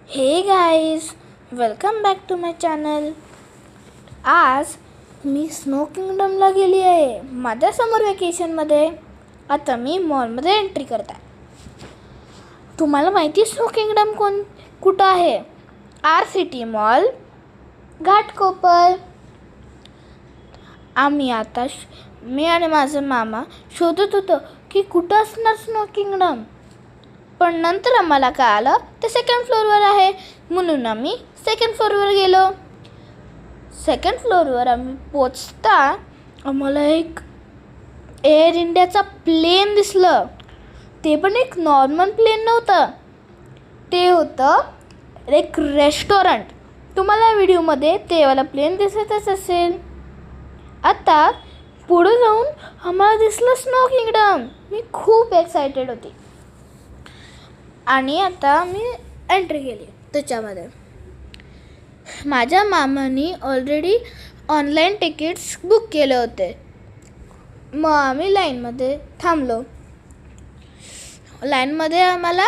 हे guys, welcome back to my channel. आज मी स्नो किंगडमला गेली आहे माझ्या समर वेकेशनमध्ये. आता मी मॉलमध्ये एंट्री करत आहे. तुम्हाला माहिती स्नो किंगडम कुठं आहे? RCT mall, Ghatkopar. आम्ही आता मी आणि माझा मामा शोधत होतो की कुठं असणार स्नो किंगडम. पण नंतर आम्हाला कळालं ते 2nd फ्लोअरवर आहे, म्हणून आम्ही 2nd फ्लोअरवर गेलो. 2nd फ्लोअरवर आम्ही पोचता आम्हाला एक एअर इंडियाचा प्लेन दिसलं. ते पण एक नॉर्मल प्लेन नव्हतं, ते होतं एक रेस्टॉरंट. तुम्हाला व्हिडिओमध्ये ते वाला प्लेन दिसतच असेल. आता पुढे जाऊन आम्हाला दिसलं स्नो किंगडम. मी खूप एक्सायटेड होती आणि आता मी एंट्री केली त्याच्यामध्ये. माझ्या मामानी ऑलरेडी ऑनलाईन तिकीट्स बुक केले होते. मग आम्ही लाईनमध्ये थांबलो. लाईनमध्ये आम्हाला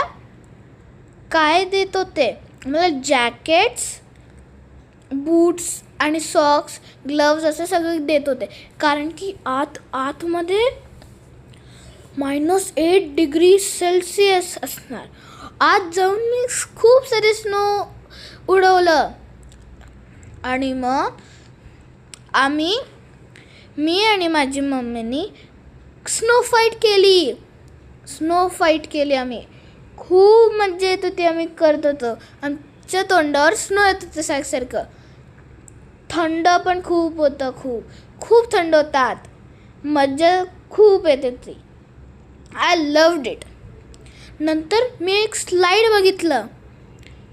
काय देत होते? आम्हाला जॅकेट्स, बूट्स आणि सॉक्स, ग्लव्ज असं सगळं देत होते. कारण की आतमध्ये -8 डिग्री सेल्सिअस असणार. आत जाऊन मी खूप सारे स्नो उडवलं आणि मग मी आणि माझी मम्मीनी स्नो फाईट केली. आम्ही खूप मजा येत होती. आम्ही करत होतो. आमच्या तोंडावर स्नो येत होतं सारखं. थंड पण खूप होतं. खूप थंड होतं आत. मजा खूप येत होती. I loved it. नंतर मी एक स्लाईड बघितलं.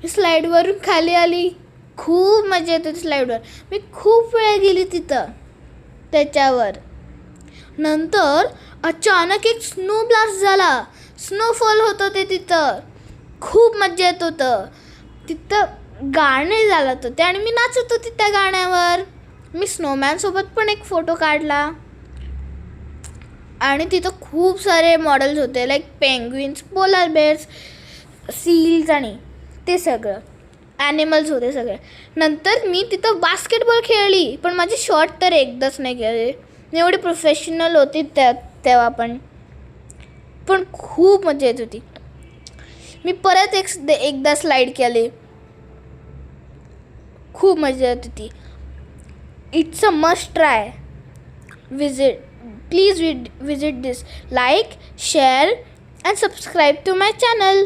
स्लाईडवरून खाली आली. खूप मजा येत होती स्लाईडवर. मी खूप वेळा गेली तिथं त्याच्यावर. नंतर अचानक एक स्नो ब्लास्ट झाला. स्नोफॉल होतं ते तिथं. खूप मजा येत होतं. तिथं गाणे झालं होते आणि मी नाचत होती त्या गाण्यावर. मी स्नोमॅनसोबत पण एक फोटो काढला. आणि तिथं खूप सारे मॉडेल्स होते, like penguins, polar bears, seals आणि ते सगळं ॲनिमल्स होते सगळे. नंतर मी तिथं बास्केटबॉल खेळली, पण माझे शॉट तर एकदाच नाही गेले. एवढी प्रोफेशनल होती तेव्हा पण खूप मजा येत होती. मी परत एकदा स्लाईड केली. खूप मजा येत होती. It's a must try visit. Please visit this. Like, share and subscribe to my channel.